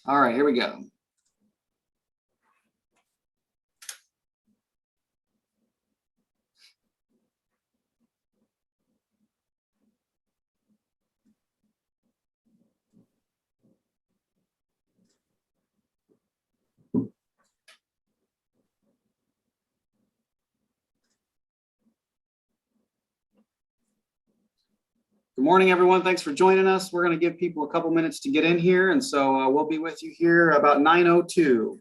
All right, here we go. Good morning, everyone. Thanks for joining us. We're going to give people a couple minutes to get in here, and so we'll be with you here about 9:02.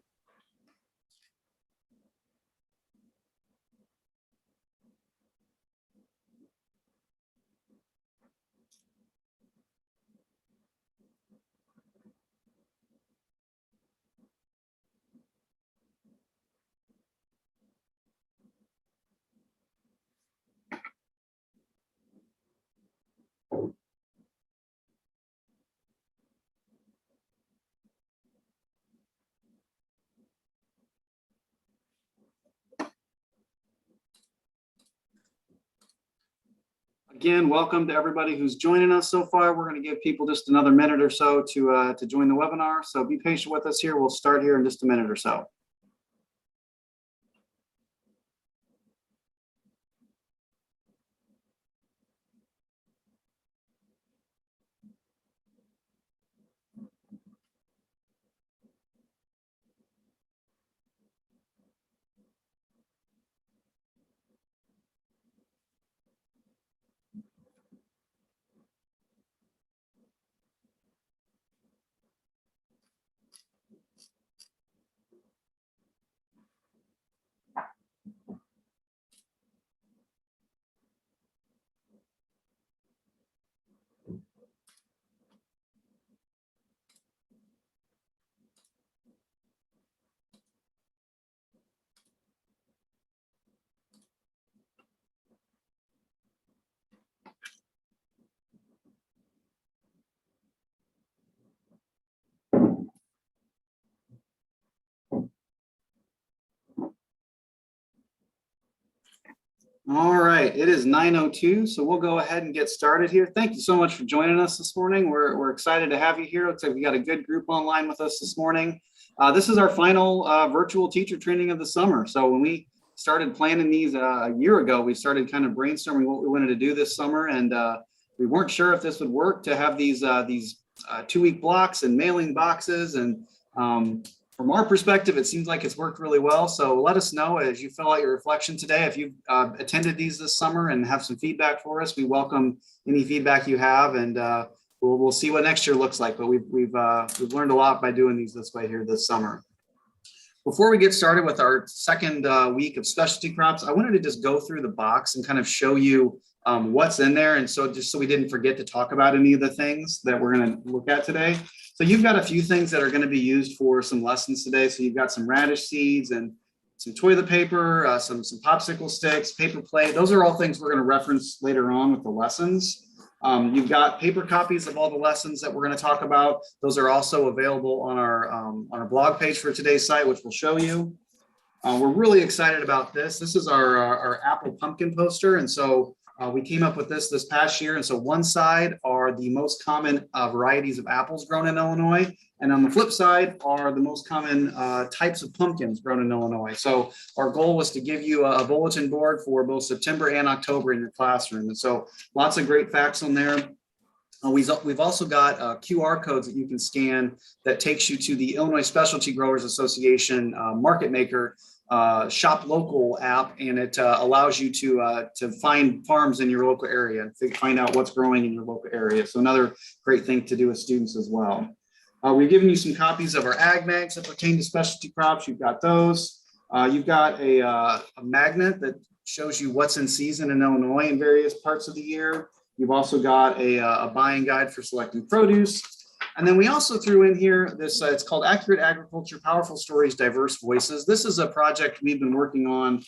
Again, welcome to everybody who's joining us so far. We're going to give people just another minute or so to join the webinar. So be patient with us here. We'll start here in just a minute or so. All right, it is 9:02, so we'll go ahead and get started here. Thank you so much for joining us this morning. We're excited to have you here. Looks like we got a good group online with us this morning. This is our final virtual teacher training of the summer. So when we started planning these a year ago, we started kind of brainstorming what we wanted to do this summer, and we weren't sure if this would work to have these 2-week blocks and mailing boxes. And from our perspective, it seems like it's worked really well. So let us know as you fill out your reflection today. If you've attended these this summer and have some feedback for us, we welcome any feedback you have, and we'll see what next year looks like. But we've learned a lot by doing these this way here this summer. Before we get started with our second week of specialty crops, I wanted to just go through the box and kind of show you what's in there. And so just so we didn't forget to talk about any of the things that we're going to look at today. So you've got a few things that are going to be used for some lessons today. So you've got some radish seeds and some toilet paper, some popsicle sticks, paper plate. Those are all things we're going to reference later on with the lessons. You've got paper copies of all the lessons that we're going to talk about. Those are also available on our blog page for today's site, which we'll show you. We're really excited about this. This is our apple pumpkin poster. And so we came up with this past year. And so one side are the most common varieties of apples grown in Illinois. And on the flip side are the most common types of pumpkins grown in Illinois. So our goal was to give you a bulletin board for both September and October in your classroom. And so lots of great facts on there. We've also got QR codes that you can scan that takes you to the Illinois Specialty Growers Association Market Maker Shop Local app, and it allows you to find farms in your local area and find out what's growing in your local area. So another great thing to do with students as well. We've given you some copies of our ag mags that pertain to specialty crops. You've got those. You've got a magnet that shows you what's in season in Illinois in various parts of the year. You've also got a buying guide for selecting produce. And then we also threw in here this, it's called Accurate Agriculture, Powerful Stories, Diverse Voices. This is a project we've been working on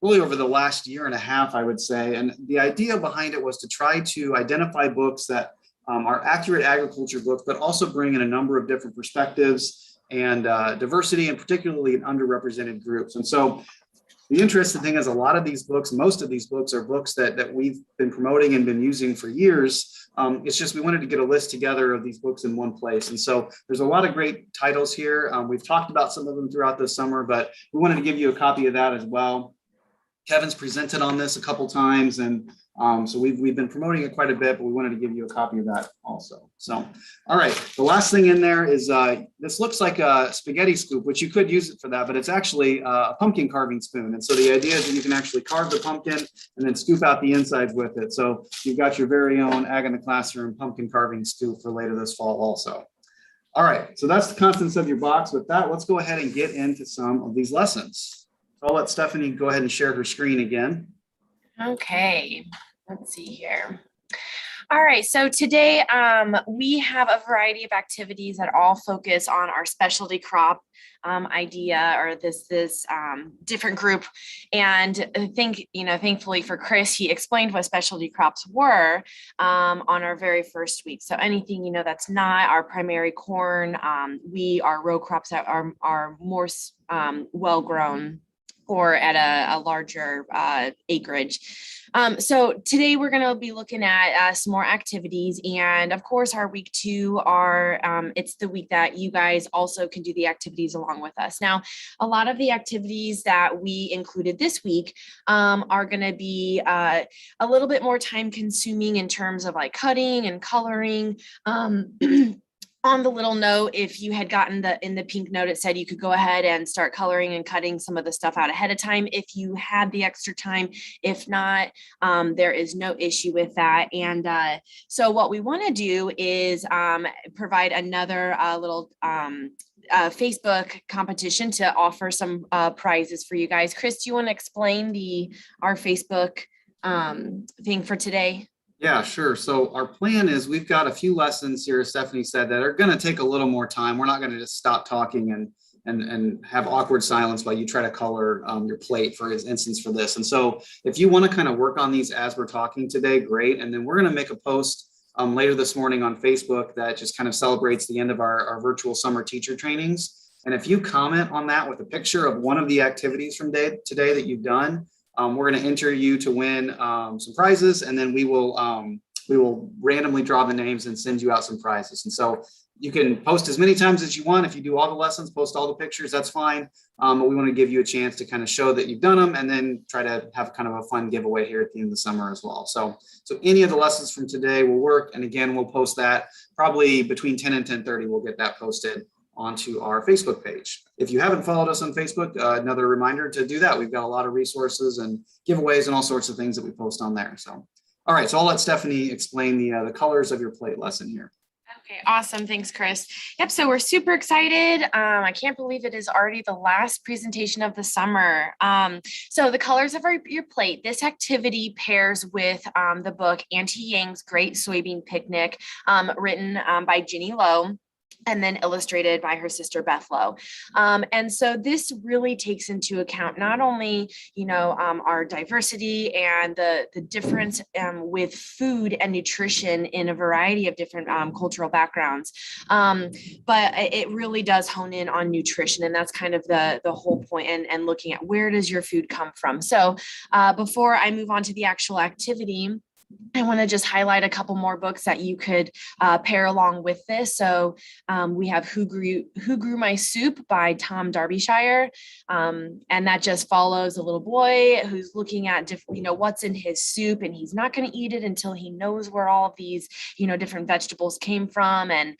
really over the last year and a half, I would say. And the idea behind it was to try to identify books that are accurate agriculture books, but also bring in a number of different perspectives and diversity, and particularly in underrepresented groups. And so The interesting thing is a lot of these books, most of these books are books that we've been promoting and been using for years. It's just we wanted to get a list together of these books in one place. And so there's a lot of great titles here. We've talked about some of them throughout the summer, but we wanted to give you a copy of that as well. Kevin's presented on this a couple times, and so we've been promoting it quite a bit, but we wanted to give you a copy of that also. So, all right, the last thing in there is this looks like a spaghetti scoop, which you could use it for that, but it's actually a pumpkin carving spoon. And so the idea is that you can actually carve the pumpkin and then scoop out the insides with it. So you've got your very own Ag in the Classroom pumpkin carving scoop for later this fall also. All right, so that's the contents of your box. With that, let's go ahead and get into some of these lessons. I'll let Stephanie go ahead and share her screen again. Okay, let's see here. All right, so today we have a variety of activities that all focus on our specialty crop idea, or this different group. And I think, thankfully for Chris, he explained what specialty crops were on our very first week. So anything, that's not our primary corn, our row crops that are more well-grown or at a larger acreage. So today we're going to be looking at some more activities, and of course our week 2 it's the week that you guys also can do the activities along with us. Now, a lot of the activities that we included this week are going to be a little bit more time consuming in terms of like cutting and coloring. On the little note, if you had gotten in the pink note, it said you could go ahead and start coloring and cutting some of the stuff out ahead of time if you had the extra time. If not, there is no issue with that. And so what we want to do is provide another little Facebook competition to offer some prizes for you guys. Chris, do you want to explain our Facebook thing for today? Yeah, sure. So our plan is we've got a few lessons here, as Stephanie said, that are going to take a little more time. We're not going to just stop talking and have awkward silence while you try to color your plate, for instance, for this. And so if you want to kind of work on these as we're talking today, great. And then we're going to make a post later this morning on Facebook that just kind of celebrates the end of our virtual summer teacher trainings. And if you comment on that with a picture of one of the activities from today that you've done, we're going to enter you to win some prizes, and then we will randomly draw the names and send you out some prizes. And so you can post as many times as you want. If you do all the lessons, post all the pictures, that's fine. But we want to give you a chance to kind of show that you've done them, and then try to have kind of a fun giveaway here at the end of the summer as well. So any of the lessons from today will work. And again, we'll post that probably between 10 and 10:30. We'll get that posted onto our Facebook page. If you haven't followed us on Facebook, another reminder to do that. We've got a lot of resources and giveaways and all sorts of things that we post on there. So, all right, so I'll let Stephanie explain the colors of your plate lesson here. Okay, awesome. Thanks, Chris. Yep, so we're super excited. I can't believe it is already the last presentation of the summer. So the colors of your plate, this activity pairs with the book Auntie Yang's Great Soybean Picnic, written by Ginny Lowe, and then illustrated by her sister Beth Lowe. And so this really takes into account not only, our diversity and the difference with food and nutrition in a variety of different cultural backgrounds, but it really does hone in on nutrition. And that's kind of the whole point, and looking at where does your food come from. So before I move on to the actual activity, I want to just highlight a couple more books that you could pair along with this. So we have Who Grew My Soup by Tom Darbyshire. And that just follows a little boy who's looking at what's in his soup, and he's not going to eat it until he knows where all of these, different vegetables came from. And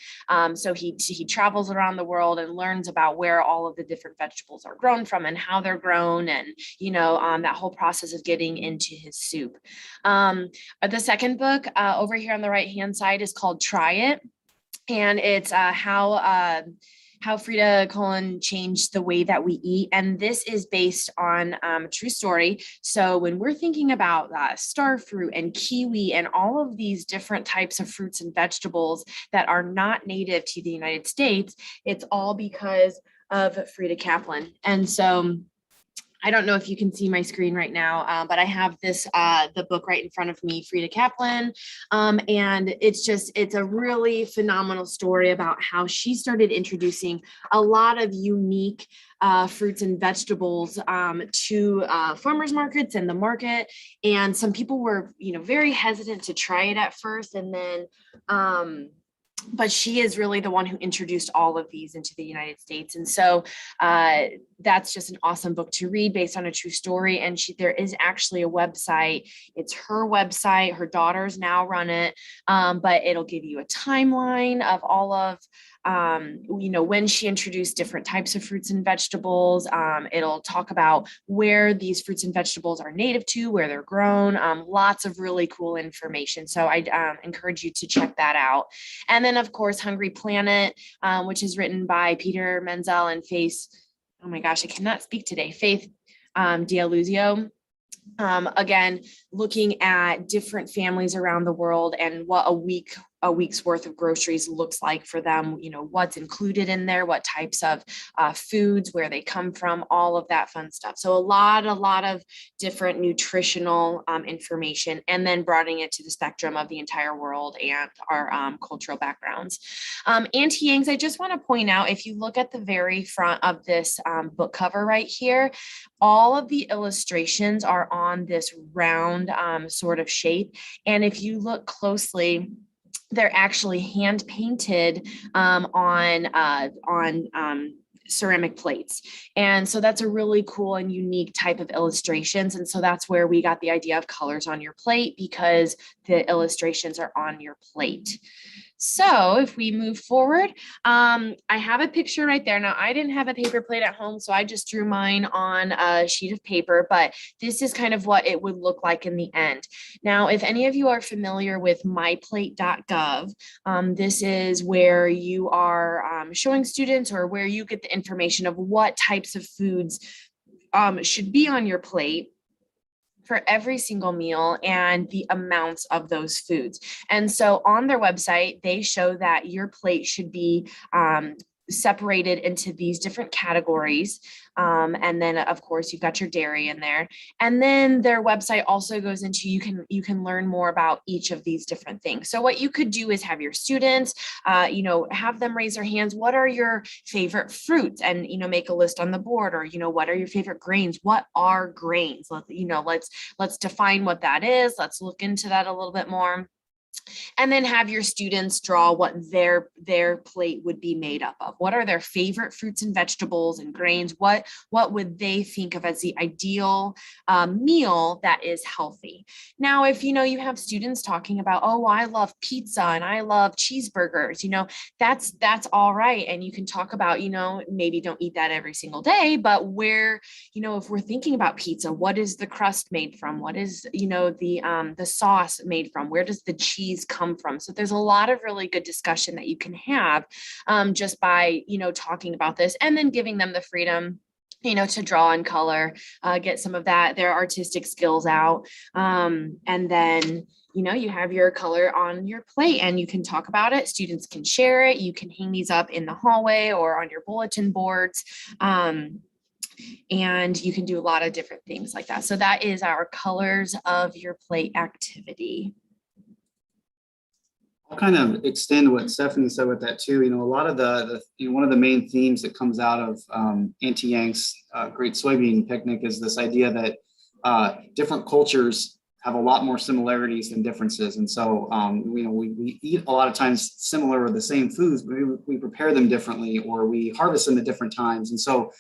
so he travels around the world and learns about where all of the different vegetables are grown from and how they're grown, and, that whole process of getting into his soup. The second book over here on the right-hand side is called Try It. And it's how Frida Kahlo changed the way that we eat. And this is based on a true story. So when we're thinking about star fruit and kiwi and all of these different types of fruits and vegetables that are not native to the United States, it's all because of Frida Kahlo. And so I don't know if you can see my screen right now, but I have this, the book right in front of me, Frida Kaplan. And it's a really phenomenal story about how she started introducing a lot of unique fruits and vegetables to farmers markets and the market. And some people were, very hesitant to try it at first. And then, but she is really the one who introduced all of these into the United States. And so that's just an awesome book to read based on a true story. And there is actually a website. It's her website. Her daughters now run it, but it'll give you a timeline of all of when she introduced different types of fruits and vegetables. It'll talk about where these fruits and vegetables are native to, where they're grown, lots of really cool information. So I encourage you to check that out. And then of course, Hungry Planet, which is written by Peter Menzel and oh my gosh, I cannot speak today, Faith Dialuzio. Again, looking at different families around the world and what a week's worth of groceries looks like for them, what's included in there, what types of foods, where they come from, all of that fun stuff. So a lot of different nutritional information, and then broadening it to the spectrum of the entire world and our cultural backgrounds. Auntie Yang's, I just want to point out, if you look at the very front of this book cover right here, all of the illustrations are on this round sort of shape. And if you look closely, they're actually hand painted on ceramic plates. And so that's a really cool and unique type of illustrations. And so that's where we got the idea of colors on your plate, because the illustrations are on your plate. So if we move forward, I have a picture right there. Now, I didn't have a paper plate at home, so I just drew mine on a sheet of paper, but this is kind of what it would look like in the end. Now, if any of you are familiar with myplate.gov, this is where you are showing students, or where you get the information of what types of foods should be on your plate for every single meal and the amounts of those foods. And so on their website, they show that your plate should be separated into these different categories. And then of course you've got your dairy in there. And then their website also goes into, you can learn more about each of these different things. So what you could do is have your students, have them raise their hands. What are your favorite fruits? And, make a list on the board. Or, what are your favorite grains? What are grains? Let's define what that is. Let's look into that a little bit more. And then have your students draw what their plate would be made up of. What are their favorite fruits and vegetables and grains? What would they think of as the ideal meal that is healthy? Now, if you have students talking about, oh, I love pizza and I love cheeseburgers, that's all right. And you can talk about, maybe don't eat that every single day, but where, if we're thinking about pizza, what is the crust made from? What is, the sauce made from? Where does the cheese come from? So there's a lot of really good discussion that you can have just by, talking about this, and then giving them the freedom to draw and color, get some of their artistic skills out. And then, you have your color on your plate and you can talk about it. Students can share it. You can hang these up in the hallway or on your bulletin boards. And you can do a lot of different things like that. So that is our colors of your plate activity. I'll kind of extend what Stephanie said with that too. A lot of one of the main themes that comes out of Auntie Yang's Great Soybean Picnic is this idea that different cultures have a lot more similarities than differences. And so, we eat a lot of times similar or the same foods, but we prepare them differently, or we harvest them at different times. And so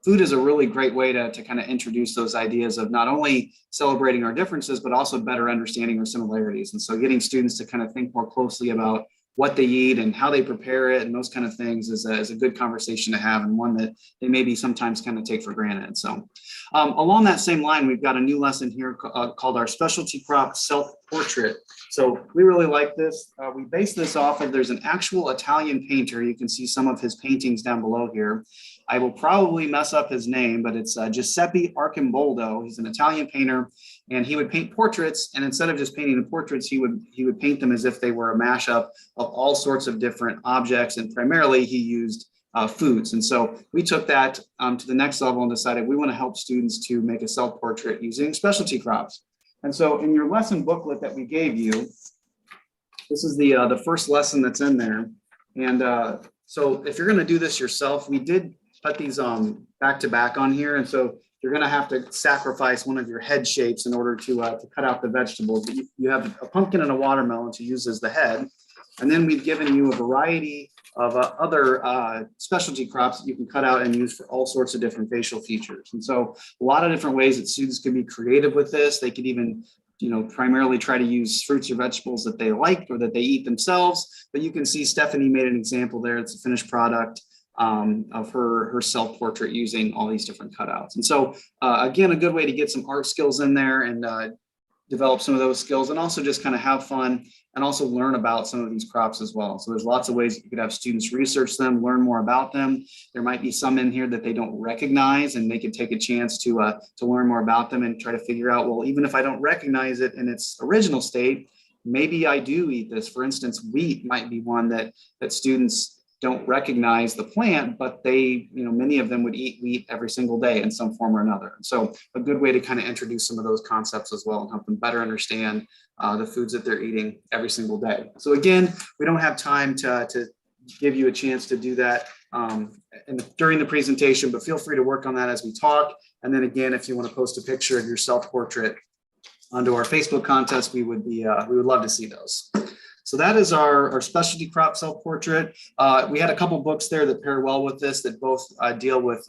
food is a really great way to kind of introduce those ideas of not only celebrating our differences, but also better understanding our similarities. And so getting students to kind of think more closely about what they eat and how they prepare it and those kind of things is a good conversation to have, and one that they maybe sometimes kind of take for granted. So along that same line, we've got a new lesson here called our specialty crop self-portrait. So we really like this. We base this off of, there's an actual Italian painter. You can see some of his paintings down below here. I will probably mess up his name, but it's Giuseppe Arcimboldo. He's an Italian painter, and he would paint portraits. And instead of just painting the portraits, he would paint them as if they were a mashup of all sorts of different objects. And primarily he used foods. And so we took that to the next level and decided we want to help students to make a self-portrait using specialty crops. And so in your lesson booklet that we gave you, this is the first lesson that's in there. And so if you're going to do this yourself, we did put these back to back on here. And so you're going to have to sacrifice one of your head shapes in order to cut out the vegetables. But you have a pumpkin and a watermelon to use as the head. And then we've given you a variety of other specialty crops that you can cut out and use for all sorts of different facial features. And so a lot of different ways that students can be creative with this. They could even, primarily try to use fruits or vegetables that they like or that they eat themselves. But you can see Stephanie made an example there. It's a finished product of her self-portrait using all these different cutouts. And so again, a good way to get some art skills in there and develop some of those skills, and also just kind of have fun and also learn about some of these crops as well. So there's lots of ways that you could have students research them, learn more about them. There might be some in here that they don't recognize, and they could take a chance to learn more about them and try to figure out, well, even if I don't recognize it in its original state, maybe I do eat this. For instance, wheat might be one that students don't recognize the plant, but they, many of them would eat wheat every single day in some form or another. And so a good way to kind of introduce some of those concepts as well and help them better understand the foods that they're eating every single day. So again, we don't have time to give you a chance to do that during the presentation, but feel free to work on that as we talk. And then again, if you want to post a picture of your self-portrait onto our Facebook contest, we would love to see those. So that is our specialty crop self-portrait. We had a couple books there that pair well with this that both deal with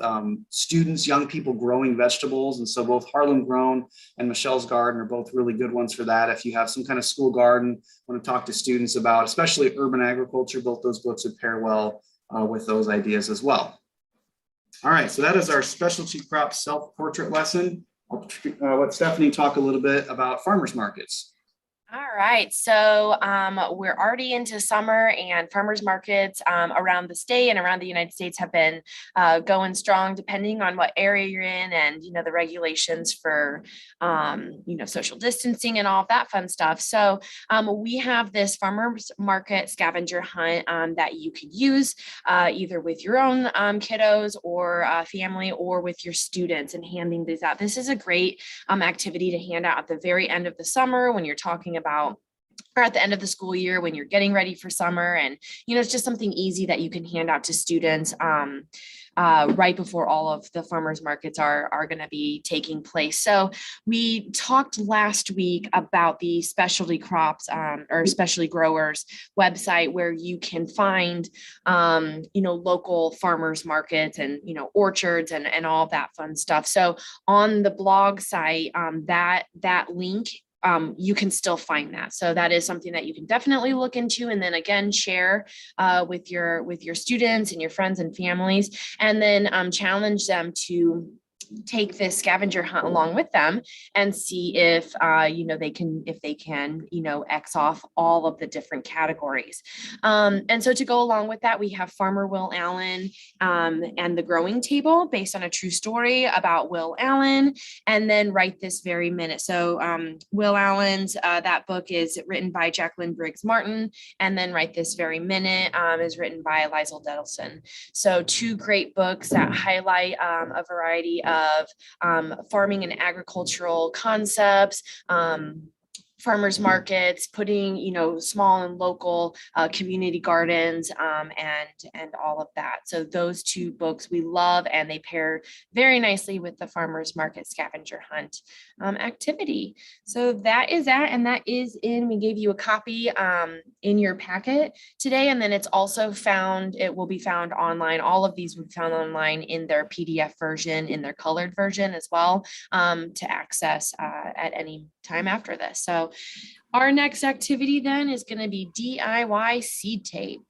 students, young people growing vegetables. And so both Harlem Grown and Michelle's Garden are both really good ones for that. If you have some kind of school garden, want to talk to students about, especially urban agriculture, both those books would pair well with those ideas as well. All right, so that is our specialty crop self-portrait lesson. I'll let Stephanie talk a little bit about farmers markets. All right, so we're already into summer, and farmers markets around the state and around the United States have been going strong, depending on what area you're in, and the regulations for social distancing and all of that fun stuff. So we have this farmers market scavenger hunt that you could use either with your own kiddos or family, or with your students, and handing these out. This is a great activity to hand out at the very end of the summer when you're talking about, or at the end of the school year when you're getting ready for summer. And, it's just something easy that you can hand out to students right before all of the farmers markets are going to be taking place. So we talked last week about the specialty crops or specialty growers website, where you can find, local farmers markets and, orchards and all that fun stuff. So on the blog site, that link, you can still find that. So that is something that you can definitely look into, and then again share with your students and your friends and families, and then challenge them to take this scavenger hunt along with them and see if they can X off all of the different categories. And so to go along with that, we have Farmer Will Allen and the Growing Table, based on a true story about Will Allen, and then Right This Very Minute. So Will Allen's that book is written by Jacqueline Briggs Martin, and then Right This Very Minute is written by Lizel Dedelson. So two great books that highlight a variety of farming and agricultural concepts, farmers markets, putting, small and local community gardens and all of that. So those two books we love, and they pair very nicely with the farmers market scavenger hunt activity. So that is that, and that is we gave you a copy in your packet today, and then it's also it will be found online. All of these will be found online in their PDF version, in their colored version as well, to access at any time after this. So our next activity then is going to be DIY seed tape.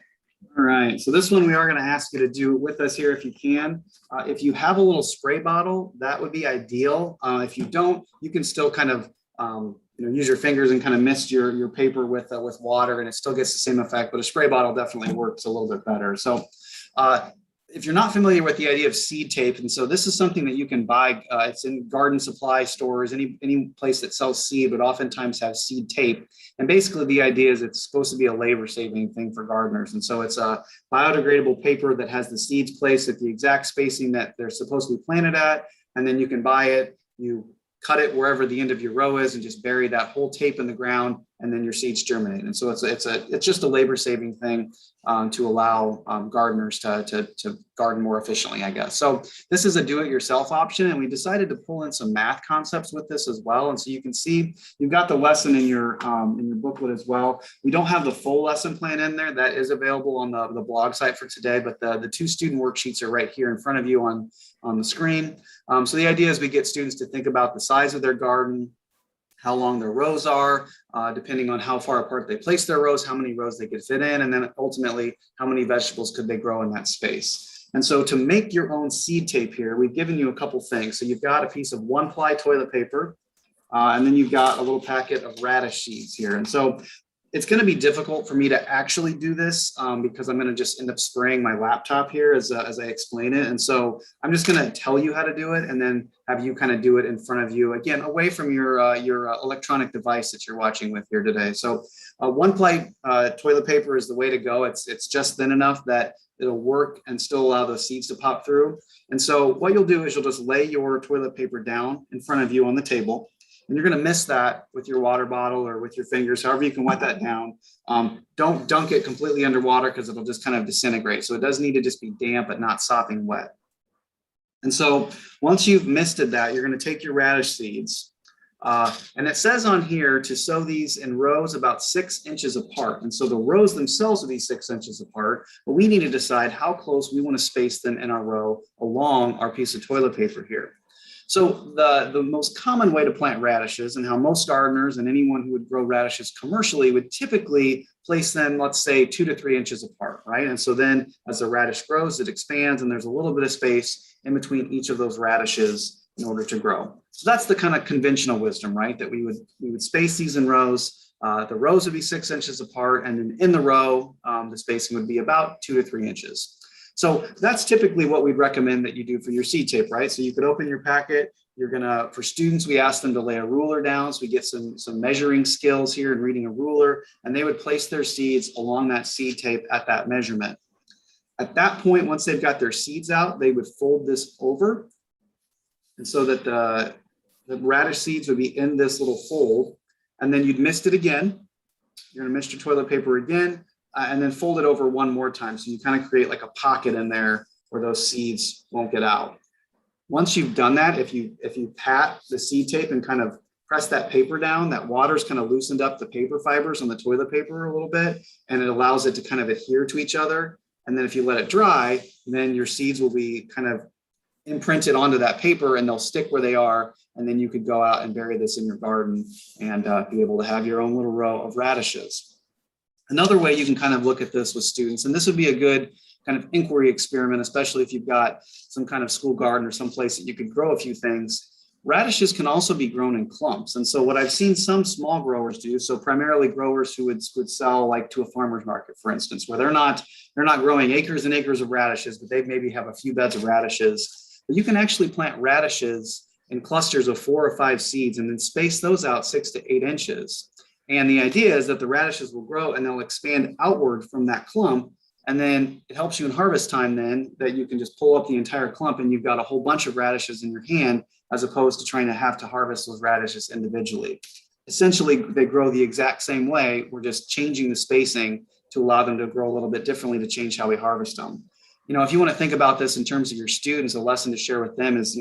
All right, so this one we are going to ask you to do with us here if you can. If you have a little spray bottle, that would be ideal. If you don't, you can still kind of use your fingers and kind of mist your paper with water, and it still gets the same effect, but a spray bottle definitely works a little bit better. So if you're not familiar with the idea of seed tape, and so this is something that you can buy, it's in garden supply stores, any place that sells seed would oftentimes have seed tape. And basically the idea is it's supposed to be a labor saving thing for gardeners. And so it's a biodegradable paper that has the seeds placed at the exact spacing that they're supposed to be planted at. And then you can buy it, you cut it wherever the end of your row is and just bury that whole tape in the ground, and then your seeds germinate. And so it's just a labor saving thing to allow gardeners to garden more efficiently, I guess. So this is a do-it-yourself option, and we decided to pull in some math concepts with this as well. And so you can see you've got the lesson in your booklet as well. We don't have the full lesson plan in there. That is available on the blog site for today, but the 2 student worksheets are right here in front of you on the screen. So the idea is we get students to think about the size of their garden, how long their rows are, depending on how far apart they place their rows, how many rows they could fit in, and then ultimately how many vegetables could they grow in that space. And so to make your own seed tape here, we've given you a couple things. So you've got a piece of 1-ply toilet paper, and then you've got a little packet of radish seeds here. And so it's going to be difficult for me to actually do this because I'm going to just end up spraying my laptop here as I explain it. And so I'm just going to tell you how to do it and then have you kind of do it in front of you, again, away from your electronic device that you're watching with here today. So 1-ply toilet paper is the way to go. It's just thin enough that it'll work and still allow those seeds to pop through. And so what you'll do is you'll just lay your toilet paper down in front of you on the table. And you're going to mist that with your water bottle or with your fingers, however you can wet that down. Don't dunk it completely underwater because it'll just kind of disintegrate. So it does need to just be damp but not sopping wet. And so once you've misted that, you're going to take your radish seeds. And it says on here to sow these in rows about 6 inches apart. And so the rows themselves will be 6 inches apart, but we need to decide how close we want to space them in our row along our piece of toilet paper here. So the most common way to plant radishes, and how most gardeners and anyone who would grow radishes commercially would typically place them, let's say 2 to 3 inches apart, right? And so then as the radish grows, it expands and there's a little bit of space in between each of those radishes in order to grow. So that's the kind of conventional wisdom, right? That we would space these in rows. The rows would be 6 inches apart, and then in the row, the spacing would be about 2 to 3 inches. So that's typically what we'd recommend that you do for your seed tape, right? So you could open your packet. You're gonna, for students, we ask them to lay a ruler down. So we get some measuring skills here in reading a ruler, and they would place their seeds along that seed tape at that measurement. At that point, once they've got their seeds out, they would fold this over. And so that the radish seeds would be in this little fold, and then you'd mist it again. You're gonna mist your toilet paper again. And then fold it over one more time. So you kind of create like a pocket in there where those seeds won't get out. Once you've done that, if you pat the seed tape and kind of press that paper down, that water's kind of loosened up the paper fibers on the toilet paper a little bit, and it allows it to kind of adhere to each other. And then if you let it dry, then your seeds will be kind of imprinted onto that paper and they'll stick where they are. And then you could go out and bury this in your garden and be able to have your own little row of radishes. Another way you can kind of look at this with students, and this would be a good kind of inquiry experiment, especially if you've got some kind of school garden or someplace that you could grow a few things. Radishes can also be grown in clumps. And so what I've seen some small growers do, so primarily growers who would sell like to a farmer's market, for instance, where they're not growing acres and acres of radishes, but they maybe have a few beds of radishes. But you can actually plant radishes in clusters of 4 or 5 seeds and then space those out 6 to 8 inches. And the idea is that the radishes will grow and they'll expand outward from that clump. And then it helps you in harvest time then that you can just pull up the entire clump and you've got a whole bunch of radishes in your hand, as opposed to trying to have to harvest those radishes individually. Essentially, they grow the exact same way. We're just changing the spacing to allow them to grow a little bit differently to change how we harvest them. You know, if you want to think about this in terms of your students, a lesson to share with them is,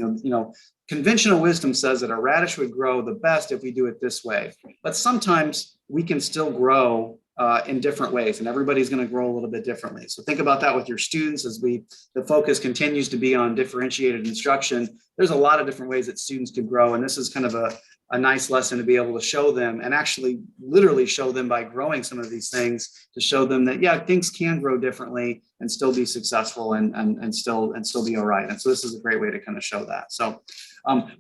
conventional wisdom says that a radish would grow the best if we do it this way. But sometimes we can still grow in different ways, and everybody's going to grow a little bit differently. So think about that with your students as the focus continues to be on differentiated instruction. There's a lot of different ways that students could grow, and this is kind of a nice lesson to be able to show them, and actually literally show them by growing some of these things, to show them that, yeah, things can grow differently and still be successful and still be all right. And so this is a great way to kind of show that. So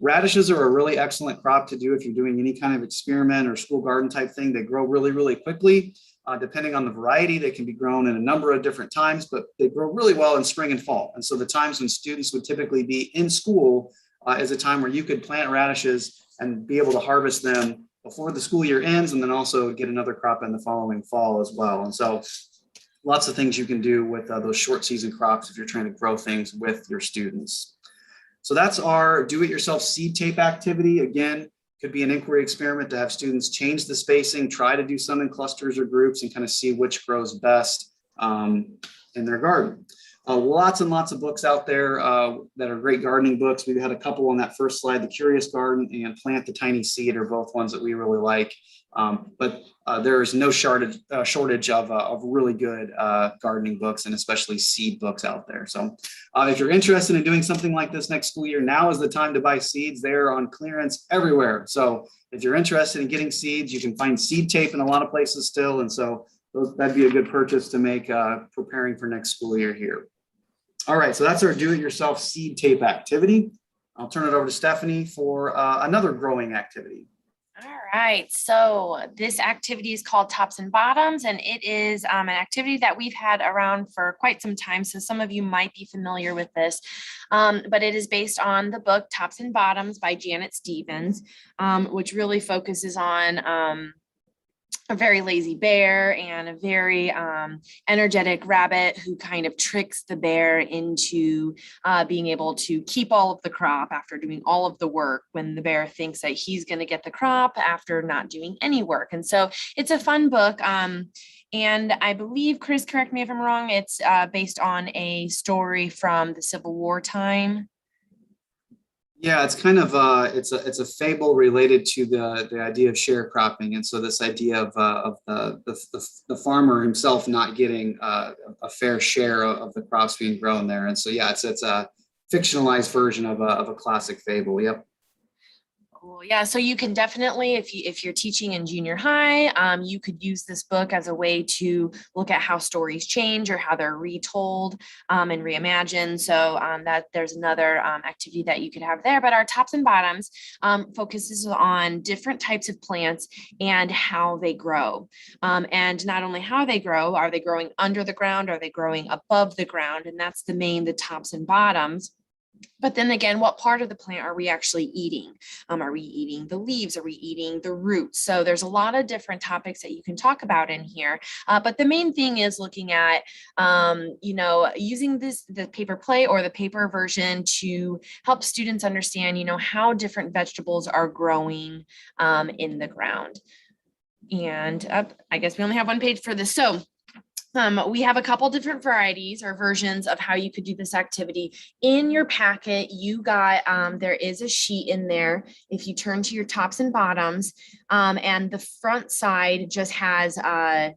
radishes are a really excellent crop to do if you're doing any kind of experiment or school garden type thing. They grow really, really quickly. Depending on the variety, they can be grown in a number of different times, but they grow really well in spring and fall. And so the times when students would typically be in school is a time where you could plant radishes and be able to harvest them before the school year ends, and then also get another crop in the following fall as well. And so lots of things you can do with those short season crops if you're trying to grow things with your students. So that's our do-it-yourself seed tape activity. Again, could be an inquiry experiment to have students change the spacing, try to do some in clusters or groups, and kind of see which grows best in their garden. Lots and lots of books out there that are great gardening books. We've had a couple on that first slide. The Curious Garden and Plant the Tiny Seed are both ones that we really like. But there is no shortage of really good gardening books, and especially seed books out there. So if you're interested in doing something like this next school year, now is the time to buy seeds. They're on clearance everywhere. So if you're interested in getting seeds, you can find seed tape in a lot of places still. And so that'd be a good purchase to make preparing for next school year here. All right, so that's our do-it-yourself seed tape activity. I'll turn it over to Stephanie for another growing activity. All right, so this activity is called Tops and Bottoms, and it is an activity that we've had around for quite some time. So some of you might be familiar with this, but it is based on the book Tops and Bottoms by Janet Stevens, which really focuses on a very lazy bear and a very energetic rabbit who kind of tricks the bear into being able to keep all of the crop after doing all of the work, when the bear thinks that he's going to get the crop after not doing any work. And so it's a fun book. And I believe, Chris, correct me if I'm wrong, it's based on a story from the Civil War time. Yeah, it's kind of it's a fable related to the idea of sharecropping, and so this idea of the farmer himself not getting a fair share of the crops being grown there. And so yeah, it's a fictionalized version of a classic fable. Yep. Cool. Yeah, so you can definitely, if you're teaching in junior high, you could use this book as a way to look at how stories change or how they're retold and reimagined. So that there's another activity that you could have there. But our Tops and Bottoms focuses on different types of plants and how they grow. And not only how they grow, are they growing under the ground? Are they growing above the ground? And that's the tops and bottoms. But then again, what part of the plant are we actually eating? Are we eating the leaves? Are we eating the roots? So there's a lot of different topics that you can talk about in here. But the main thing is looking at, using the paper plate or the paper version to help students understand, how different vegetables are growing in the ground. And I guess we only have one page for this. So we have a couple different varieties or versions of how you could do this activity. In your packet, you got, there is a sheet in there. If you turn to your tops and bottoms, and the front side just has a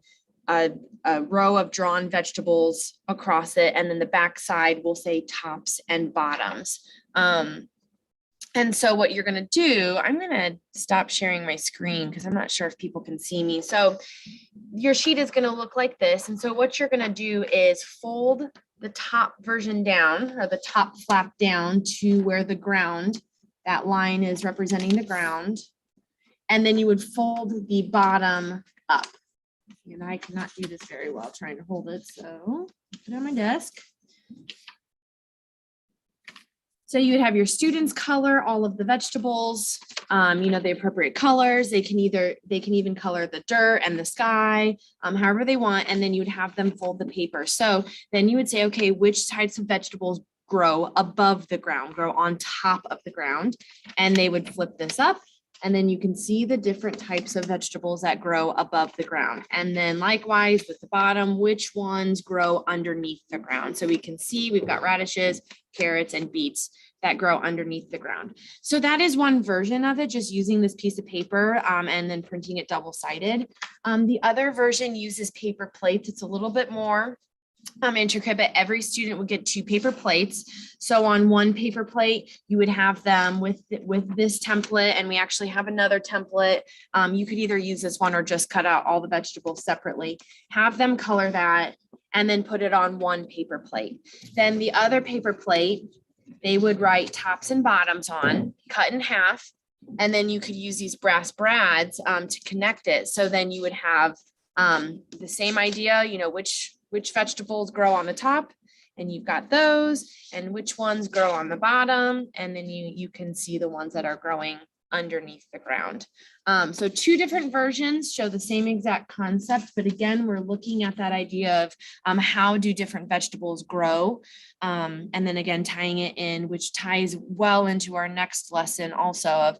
row of drawn vegetables across it. And then the back side will say tops and bottoms. And so what you're going to do, I'm going to stop sharing my screen because I'm not sure if people can see me. So your sheet is going to look like this. And so what you're going to do is fold the top version down, or the top flap down to where the ground, that line is representing the ground. And then you would fold the bottom up. And I cannot do this very well trying to hold it. So put it on my desk. So you would have your students color all of the vegetables, the appropriate colors. They can even color the dirt and the sky, however they want. And then you would have them fold the paper. So then you would say, okay, which types of vegetables grow above the ground, grow on top of the ground? And they would flip this up. And then you can see the different types of vegetables that grow above the ground. And then likewise with the bottom, which ones grow underneath the ground. So we can see we've got radishes, carrots, and beets that grow underneath the ground. So that is one version of it, just using this piece of paper and then printing it double-sided. The other version uses paper plates. It's a little bit more intricate, but every student would get 2 paper plates. So on one paper plate, you would have them with this template, and we actually have another template. You could either use this one or just cut out all the vegetables separately, have them color that, and then put it on one paper plate. Then the other paper plate, they would write tops and bottoms on, cut in half, and then you could use these brass brads to connect it. So then you would have The same idea, which vegetables grow on the top, and you've got those, and which ones grow on the bottom, and then you can see the ones that are growing underneath the ground. So two different versions show the same exact concept, but again, we're looking at that idea of how do different vegetables grow, and then again tying it in, which ties well into our next lesson also of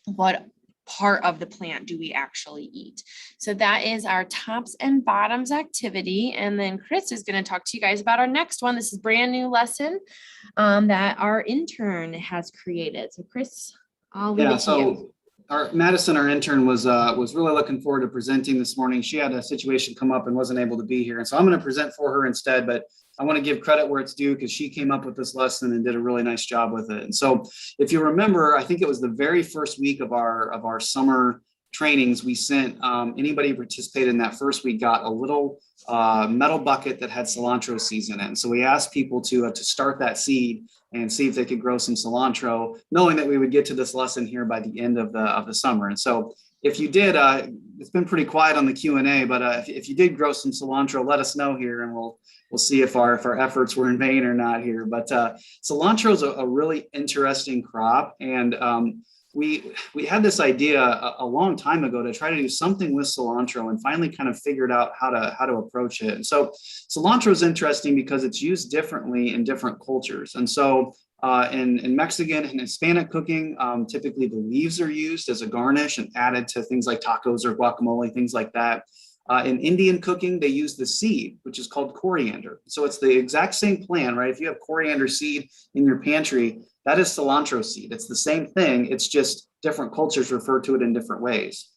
what part of the plant do we actually eat. So that is our tops and bottoms activity. And then Chris is going to talk to you guys about our next one. This is brand new lesson that our intern has created. So Chris, I'll leave it to you. Madison, our intern, was really looking forward to presenting this morning. She had a situation come up and wasn't able to be here. And so I'm going to present for her instead, but I want to give credit where it's due because she came up with this lesson and did a really nice job with it. And so if you remember, I think it was the very first week of our summer trainings, we sent anybody who participated in that first week got a little metal bucket that had cilantro seeds in it. And so we asked people to start that seed and see if they could grow some cilantro, knowing that we would get to this lesson here by the end of the summer. And so if you did, it's been pretty quiet on the Q&A, but if you did grow some cilantro, let us know here and we'll see if our efforts were in vain or not here. But cilantro is a really interesting crop. And we had this idea a long time ago to try to do something with cilantro and finally kind of figured out how to approach it. And so cilantro is interesting because it's used differently in different cultures. And so in Mexican and Hispanic cooking, typically the leaves are used as a garnish and added to things like tacos or guacamole, things like that. In Indian cooking, they use the seed, which is called coriander. So it's the exact same plant, right? If you have coriander seed in your pantry, that is cilantro seed. It's the same thing. It's just different cultures refer to it in different ways.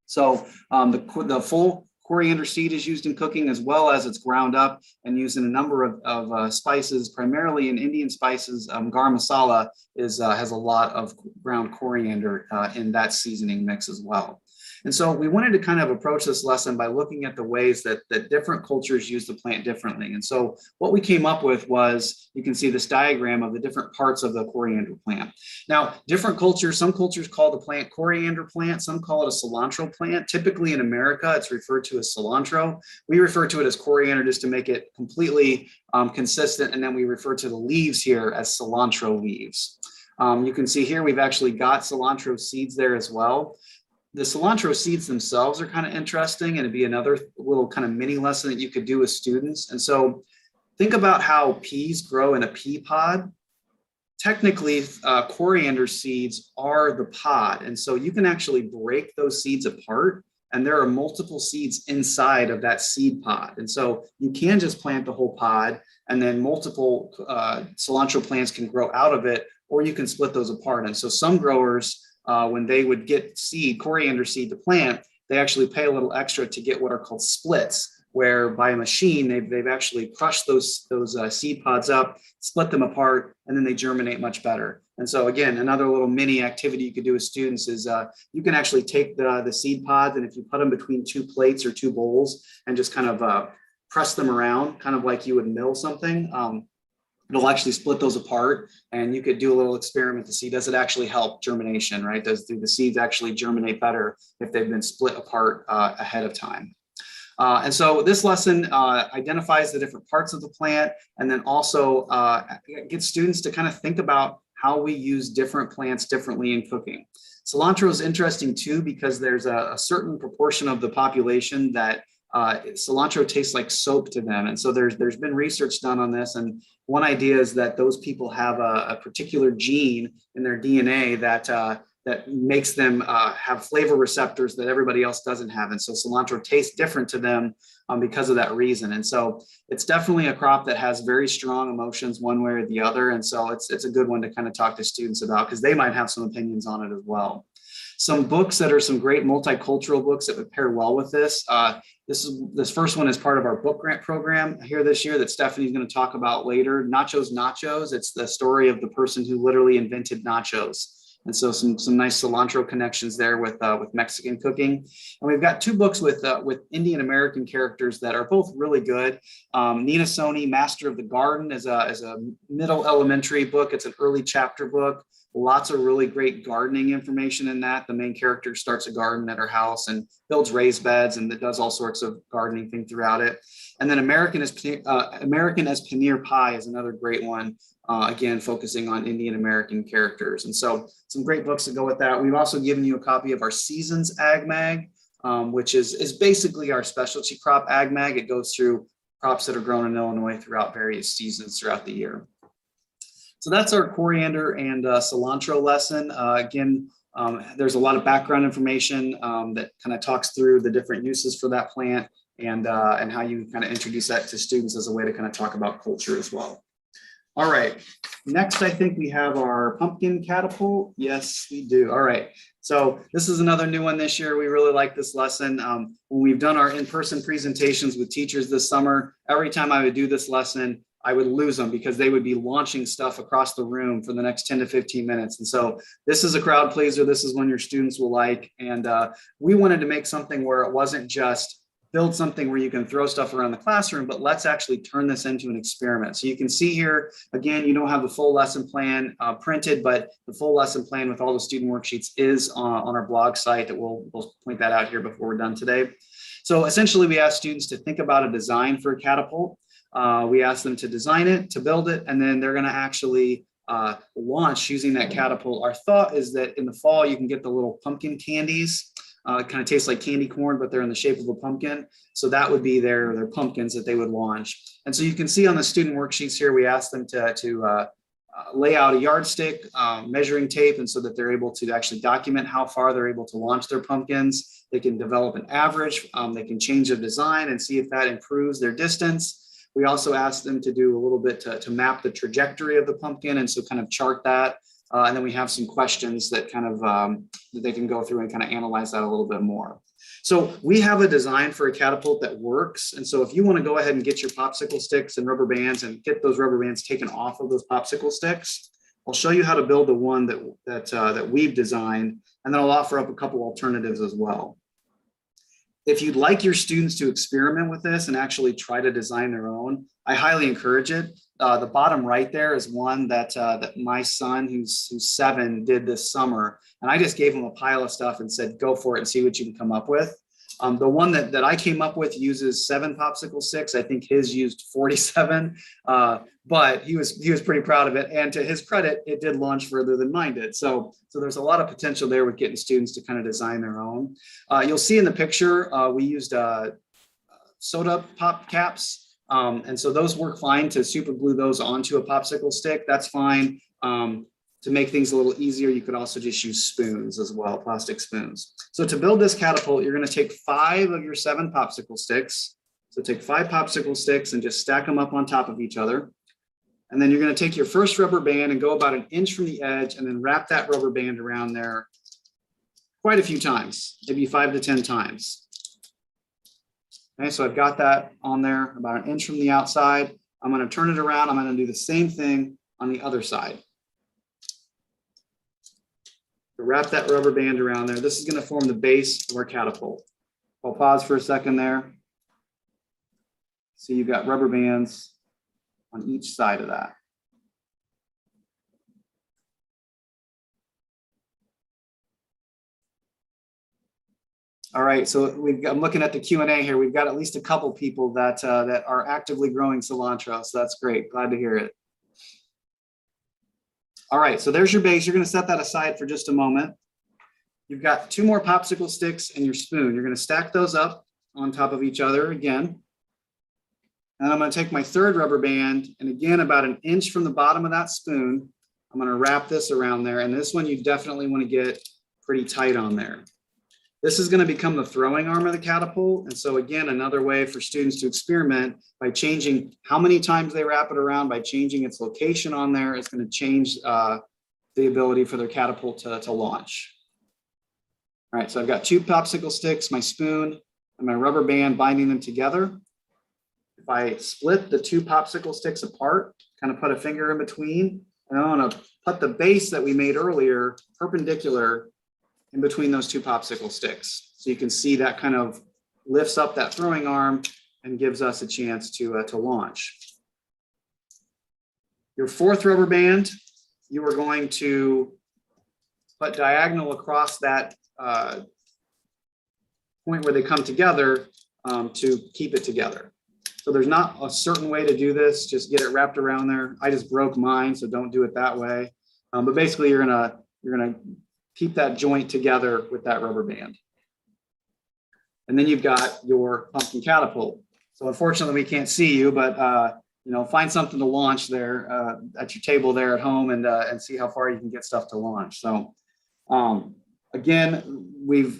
So the full coriander seed is used in cooking as well as it's ground up and used in a number of spices, primarily in Indian spices. Garam masala has a lot of ground coriander in that seasoning mix as well. And so we wanted to kind of approach this lesson by looking at the ways that different cultures use the plant differently. And so what we came up with was, you can see this diagram of the different parts of the coriander plant. Now, different cultures, some cultures call the plant coriander plant, some call it a cilantro plant. Typically in America, it's referred to as cilantro. We refer to it as coriander just to make it completely consistent. And then we refer to the leaves here as cilantro leaves. You can see here, we've actually got cilantro seeds there as well. The cilantro seeds themselves are kind of interesting, and it'd be another little kind of mini lesson that you could do with students. And so think about how peas grow in a pea pod. Technically, coriander seeds are the pod. And so you can actually break those seeds apart, and there are multiple seeds inside of that seed pod. And so you can just plant the whole pod, and then multiple cilantro plants can grow out of it, or you can split those apart. And so some growers, when they would get coriander seed to plant, they actually pay a little extra to get what are called splits, where by a machine, they've actually crushed those seed pods up, split them apart, and then they germinate much better. And so again, another little mini activity you could do with students is you can actually take the seed pods, and if you put them between two plates or two bowls and just kind of press them around, kind of like you would mill something, it'll actually split those apart, and you could do a little experiment to see, does it actually help germination, right? Do the seeds actually germinate better if they've been split apart ahead of time? And so this lesson identifies the different parts of the plant, and then also gets students to kind of think about how we use different plants differently in cooking. Cilantro is interesting too, because there's a certain proportion of the population that cilantro tastes like soap to them. And so there's been research done on this. And one idea is that those people have a particular gene in their DNA that makes them have flavor receptors that everybody else doesn't have. And so cilantro tastes different to them because of that reason. And so it's definitely a crop that has very strong emotions one way or the other. And so it's a good one to kind of talk to students about, because they might have some opinions on it as well. Some books that are some great multicultural books that would pair well with this. This first one is part of our book grant program here this year that Stephanie's going to talk about later. Nachos. It's the story of the person who literally invented nachos. And so some nice cilantro connections there with Mexican cooking. And we've got two books with Indian American characters that are both really good. Nina Soni, Master of the Garden, is a middle elementary book. It's an early chapter book. Lots of really great gardening information in that. The main character starts a garden at her house and builds raised beds, and it does all sorts of gardening thing throughout it. And then American as Paneer Pie is another great one. Again, focusing on Indian American characters. And so some great books to go with that. We've also given you a copy of our Seasons Ag Mag, which is basically our specialty crop ag mag. It goes through crops that are grown in Illinois throughout various seasons throughout the year. So that's our coriander and cilantro lesson. Again, there's a lot of background information that kind of talks through the different uses for that plant and how you kind of introduce that to students as a way to kind of talk about culture as well. All right, next I think we have our pumpkin catapult. Yes, we do. All right, so this is another new one this year. We really like this lesson. When we've done our in-person presentations with teachers this summer, every time I would do this lesson, I would lose them because they would be launching stuff across the room for the next 10 to 15 minutes. And so this is a crowd pleaser. This is one your students will like. And we wanted to make something where it wasn't just build something where you can throw stuff around the classroom, but let's actually turn this into an experiment. So you can see here, again, you don't have the full lesson plan printed, but the full lesson plan with all the student worksheets is on our blog site that we'll point that out here before we're done today. So essentially we ask students to think about a design for a catapult. We ask them to design it, to build it, and then they're gonna actually launch using that catapult. Our thought is that in the fall, you can get the little pumpkin candies. Kind of tastes like candy corn, but they're in the shape of a pumpkin. So that would be their pumpkins that they would launch. And so you can see on the student worksheets here, we asked them to lay out a yardstick, measuring tape, and so that they're able to actually document how far they're able to launch their pumpkins. They can develop an average. They can change the design and see if that improves their distance. We also asked them to do a little bit to map the trajectory of the pumpkin, and so kind of chart that. And then we have some questions that kind of that they can go through and kind of analyze that a little bit more. So we have a design for a catapult that works. And so if you want to go ahead and get your popsicle sticks and rubber bands and get those rubber bands taken off of those popsicle sticks, I'll show you how to build the one that we've designed, and then I'll offer up a couple alternatives as well. If you'd like your students to experiment with this and actually try to design their own, I highly encourage it. The bottom right there is one that my son, who's 7, did this summer. And I just gave him a pile of stuff and said, go for it and see what you can come up with. The one that I came up with uses 7 popsicle sticks. I think his used 47, but he was pretty proud of it. And to his credit, it did launch further than mine did. So there's a lot of potential there with getting students to kind of design their own. You'll see in the picture, we used soda pop caps. And so those work fine to super glue those onto a popsicle stick. That's fine. To make things a little easier, you could also just use spoons as well, plastic spoons. So to build this catapult, you're going to take 5 of your 7 popsicle sticks. So take 5 popsicle sticks and just stack them up on top of each other. And then you're going to take your first rubber band and go about 1 inch from the edge and then wrap that rubber band around there quite a few times, maybe 5 to 10 times. Okay, so I've got that on there about 1 inch from the outside. I'm going to turn it around. I'm going to do the same thing on the other side. Wrap that rubber band around there. This is going to form the base of our catapult. I'll pause for a second there. So you've got rubber bands on each side of that. All right, so I'm looking at the Q&A here. We've got at least a couple people that are actively growing cilantro, so that's great. Glad to hear it. All right, so there's your base. You're going to set that aside for just a moment. You've got 2 more popsicle sticks and your spoon. You're going to stack those up on top of each other again. And I'm going to take my 3rd rubber band, and again, about 1 inch from the bottom of that spoon, I'm going to wrap this around there. And this one you definitely want to get pretty tight on there. This is going to become the throwing arm of the catapult. And so again, another way for students to experiment by changing how many times they wrap it around, by changing its location on there, is going to change the ability for their catapult to launch. All right, so I've got 2 popsicle sticks, my spoon, and my rubber band binding them together. If I split the 2 popsicle sticks apart, kind of put a finger in between, and I want to put the base that we made earlier perpendicular in between those 2 popsicle sticks. So you can see that kind of lifts up that throwing arm and gives us a chance to launch. Your 4th rubber band, you are going to but diagonal across that point where they come together to keep it together. So there's not a certain way to do this, just get it wrapped around there. I just broke mine, so don't do it that way. But basically you're gonna keep that joint together with that rubber band. And then you've got your pumpkin catapult. So unfortunately we can't see you, but you know, find something to launch there at your table there at home and see how far you can get stuff to launch. So again,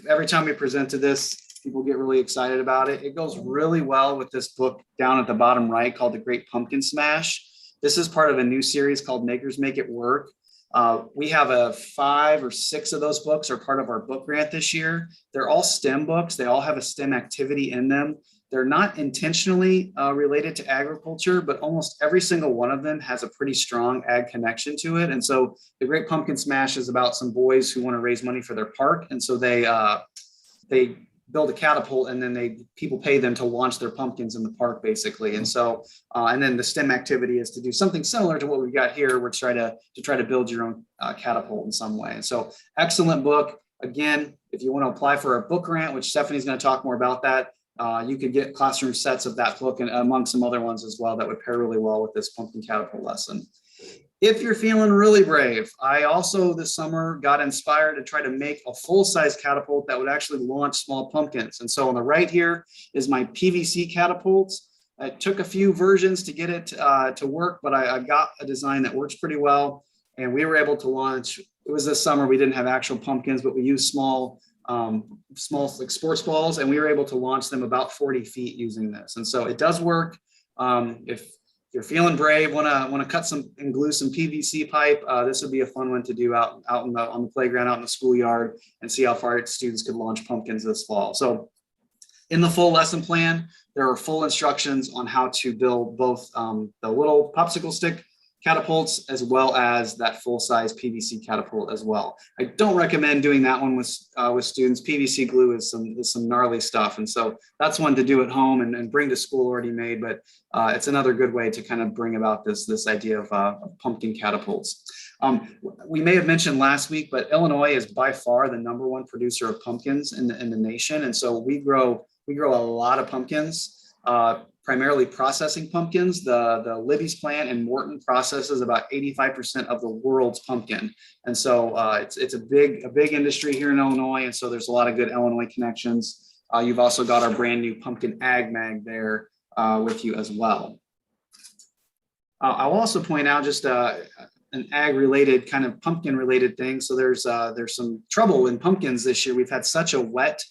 every time we presented this, people get really excited about it. It goes really well with this book down at the bottom right called The Great Pumpkin Smash. This is part of a new series called Makers Make It Work. We have 5 or 6 of those books are part of our book grant this year. They're all STEM books. They all have a STEM activity in them. They're not intentionally related to agriculture, but almost every single one of them has a pretty strong ag connection to it. And so The Great Pumpkin Smash is about some boys who want to raise money for their park. And so they build a catapult, and then people pay them to launch their pumpkins in the park, basically. And so, and then the STEM activity is to do something similar to what we've got here. We're try to build your own catapult in some way. And so, excellent book. Again, if you want to apply for our book grant, which Stephanie's going to talk more about that, you could get classroom sets of that book and among some other ones as well that would pair really well with this pumpkin catapult lesson. If you're feeling really brave, I also this summer got inspired to try to make a full-size catapult that would actually launch small pumpkins. And so on the right here is my PVC catapult. It took a few versions to get it to work, but I've got a design that works pretty well. And we were able to launch, it was this summer, we didn't have actual pumpkins, but we used small like sports balls, and we were able to launch them about 40 feet using this. And so it does work. If you're feeling brave, want to cut some and glue some PVC pipe, this would be a fun one to do out on the playground, out in the schoolyard, and see how far students could launch pumpkins this fall. So in the full lesson plan, there are full instructions on how to build both the little popsicle stick catapults as well as that full-size PVC catapult as well. I don't recommend doing that one with students. PVC glue is some gnarly stuff, and so that's one to do at home and bring to school already made. But it's another good way to kind of bring about this idea of pumpkin catapults. We may have mentioned last week, but Illinois is by far the #1 producer of pumpkins in the nation, and so we grow a lot of pumpkins. Primarily processing pumpkins. The Libby's plant in Morton processes about 85% of the world's pumpkin. And so it's a big industry here in Illinois. And so there's a lot of good Illinois connections. You've also got our brand new pumpkin ag mag there with you as well. I'll also point out just an ag related kind of pumpkin related thing. So there's some trouble in pumpkins this year. We've had such a wet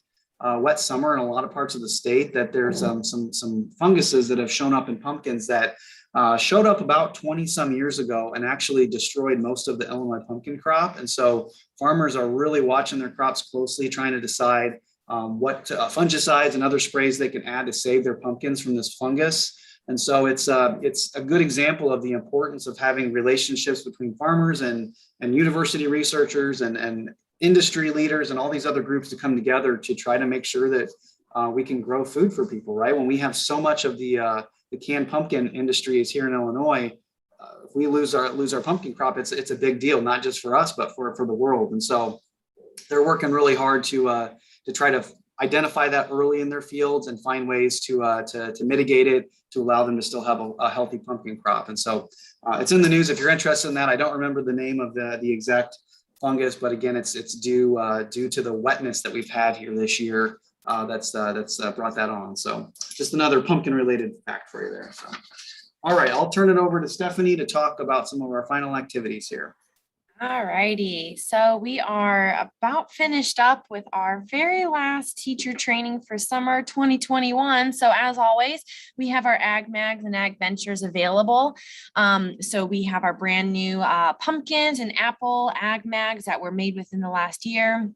summer in a lot of parts of the state that there's some funguses that have shown up in pumpkins that showed up about 20 some years ago and actually destroyed most of the Illinois pumpkin crop. And so farmers are really watching their crops closely, trying to decide what fungicides and other sprays they can add to save their pumpkins from this fungus. And so it's a good example of the importance of having relationships between farmers and university researchers and industry leaders and all these other groups to come together to try to make sure that we can grow food for people, right? When we have so much of the canned pumpkin industry is here in Illinois, if we lose our pumpkin crop, it's a big deal, not just for us, but for the world. And so they're working really hard to try to identify that early in their fields and find ways to mitigate it, to allow them to still have a healthy pumpkin crop. And so it's in the news if you're interested in that. I don't remember the name of the exact fungus, but again, it's due to the wetness that we've had here this year that's brought that on. So just another pumpkin related fact for you there. So, all right, I'll turn it over to Stephanie to talk about some of our final activities here. All righty, so we are about finished up with our very last teacher training for summer 2021. So as always, we have our Ag Mags and Ag Ventures available. So we have our brand new pumpkins and apple Ag Mags that were made within the last year.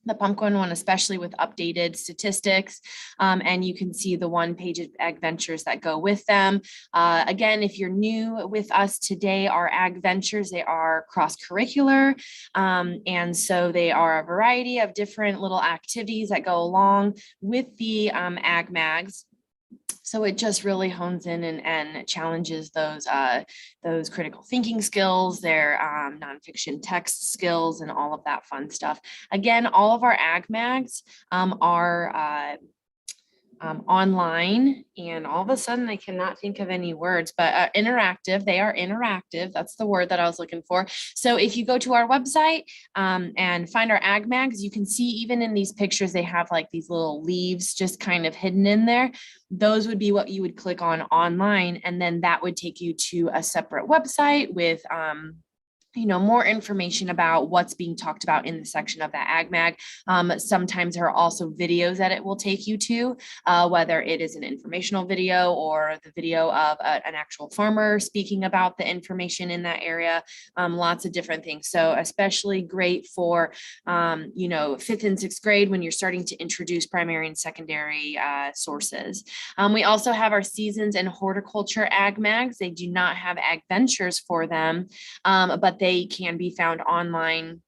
The pumpkin one, especially with updated statistics, and you can see the one-page Ag Ventures that go with them. Again, if you're new with us today, our Ag Ventures, they are cross-curricular, and so they are a variety of different little activities that go along with the Ag Mags. So it just really hones in and challenges those critical thinking skills, their nonfiction text skills, and all of that fun stuff. Again, all of our ag mags are online, and all of a sudden I cannot think of any words, but interactive. They are interactive. That's the word that I was looking for. So if you go to our website and find our ag mags, you can see even in these pictures, they have like these little leaves just kind of hidden in there. Those would be what you would click on online, and then that would take you to a separate website with more information about what's being talked about in the section of that ag mag. Sometimes there are also videos that it will take you to, whether it is an informational video or the video of an actual farmer speaking about the information in that area. Lots of different things. So especially great for, 5th and 6th grade when you're starting to introduce primary and secondary sources. We also have our seasons and horticulture ag mags. They do not have ag ventures for them, but they can be found online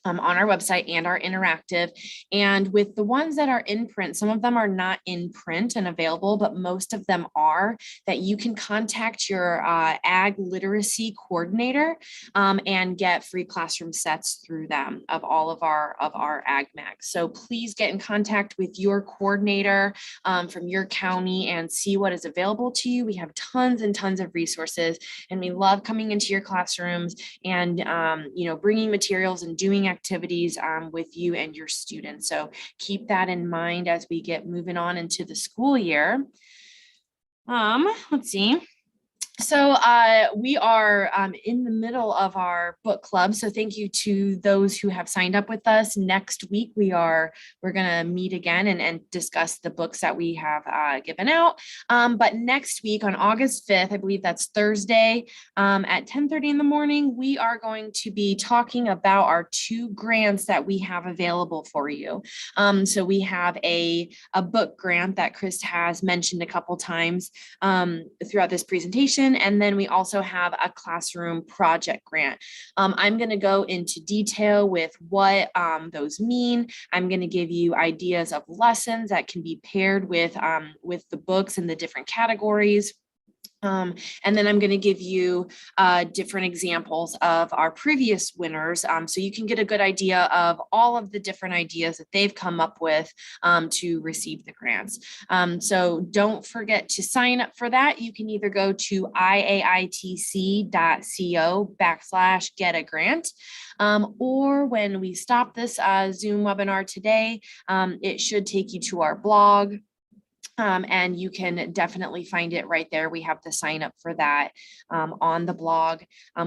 on our website and are interactive. And with the ones that are in print, some of them are not in print and available, but most of them are, that you can contact your ag literacy coordinator and get free classroom sets through them of all of our ag mags. So please get in contact with your coordinator from your county and see what is available to you. We have tons and tons of resources, and we love coming into your classrooms and bringing materials and doing activities with you and your students. So keep that in mind as we get moving on into the school year. Let's see. So we are in the middle of our book club. So thank you to those who have signed up with us. Next week, we're going to meet again and discuss the books that we have given out. But next week on August 5th, I believe that's Thursday at 10:30 in the morning, we are going to be talking about our 2 grants that we have available for you. So we have a book grant that Chris has mentioned a couple times throughout this presentation. And then we also have a classroom project grant. I'm going to go into detail with what those mean. I'm going to give you ideas of lessons that can be paired with the books and the different categories. And then I'm going to give you different examples of our previous winners, so you can get a good idea of all of the different ideas that they've come up with to receive the grants. So don't forget to sign up for that. You can either go to IAITC.co/get-a-grant, or when we stop this Zoom webinar today, it should take you to our blog. And you can definitely find it right there. We have the sign up for that on the blog,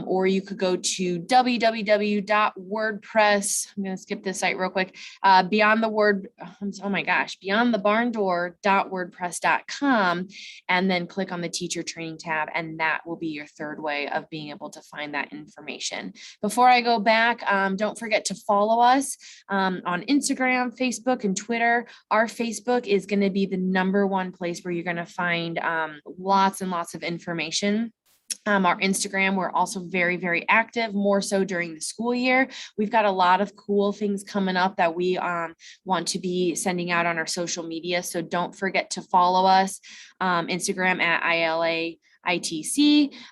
or you could go to www.wordpress. I'm going to skip this site real quick. beyondthebarndoor.wordpress.com, and then click on the teacher training tab, and that will be your third way of being able to find that information. Before I go back, don't forget to follow us on Instagram, Facebook, and Twitter. Our Facebook is going to be the number one place where you're going to find lots and lots of information. Our Instagram, we're also very, very active, more so during the school year. We've got a lot of cool things coming up that we want to be sending out on our social media. So don't forget to follow us. Instagram at IAITC.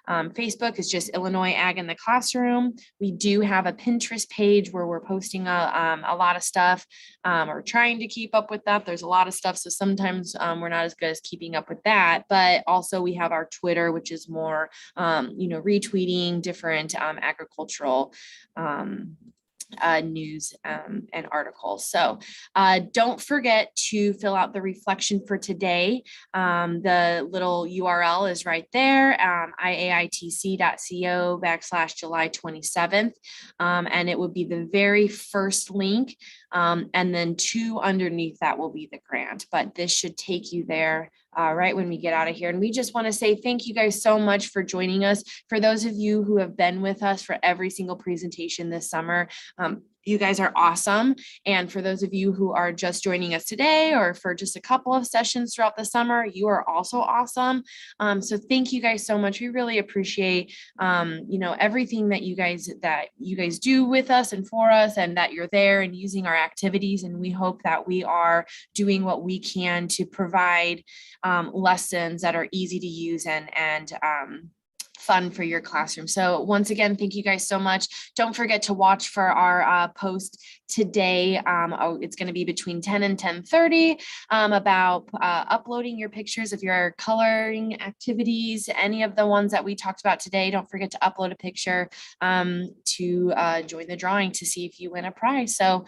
Facebook is just Illinois Ag in the Classroom. We do have a Pinterest page where we're posting a lot of stuff, or trying to keep up with that. There's a lot of stuff, so sometimes we're not as good as keeping up with that. But also we have our Twitter, which is more, retweeting different agricultural news and articles. So don't forget to fill out the reflection for today. The little URL is right there, IAITC.co/July 27th. And it will be the very first link. And then 2 underneath that will be the grant, but this should take you there right when we get out of here. And we just want to say thank you guys so much for joining us. For those of you who have been with us for every single presentation this summer, You guys are awesome. And for those of you who are just joining us today or for just a couple of sessions throughout the summer, you are also awesome. So thank you guys so much. We really appreciate, everything that you guys do with us and for us, and that you're there and using our activities. And we hope that we are doing what we can to provide lessons that are easy to use and fun for your classroom. So once again, thank you guys so much. Don't forget to watch for our post today. It's going to be between 10 and 10:30 about uploading your pictures of your coloring activities, any of the ones that we talked about today. Don't forget to upload a picture to join the drawing to see if you win a prize. So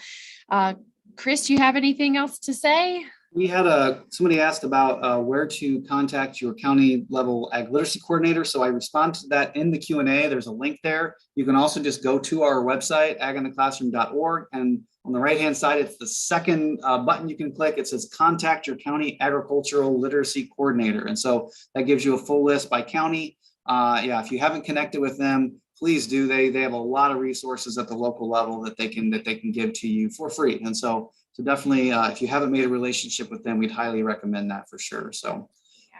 Chris, do you have anything else to say? We had somebody asked about where to contact your county level ag literacy coordinator. So I responded to that in the Q&A. There's a link there. You can also just go to our website, agintheclassroom.org. And on the right-hand side, it's the second button you can click. It says contact your county agricultural literacy coordinator. And so that gives you a full list by county. If you haven't connected with them, please do. They have a lot of resources at the local level that they can give to you for free. And so definitely, if you haven't made a relationship with them, we'd highly recommend that for sure. So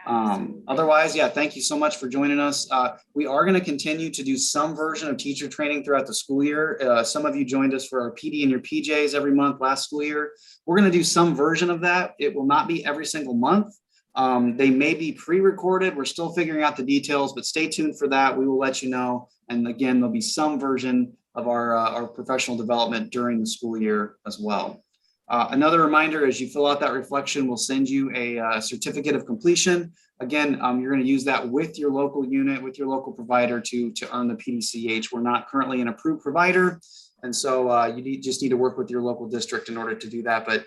otherwise, thank you so much for joining us. We are going to continue to do some version of teacher training throughout the school year. Some of you joined us for our PD and your PJs every month last school year. We're going to do some version of that. It will not be every single month. They may be pre-recorded. We're still figuring out the details, but stay tuned for that. We will let you know. And again, there'll be some version of our professional development during the school year as well. Another reminder, as you fill out that reflection, we'll send you a certificate of completion. Again, you're going to use that with your local unit, with your local provider to earn the PDCH. We're not currently an approved provider, and so you just need to work with your local district in order to do that. But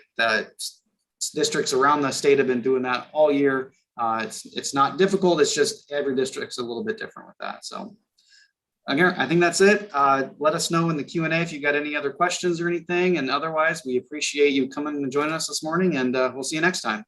districts around the state have been doing that all year. It's not difficult. It's just every district's a little bit different with that. So. Again, I think that's it. Let us know in the Q&A if you got any other questions or anything. And otherwise, we appreciate you coming and joining us this morning, and we'll see you next time.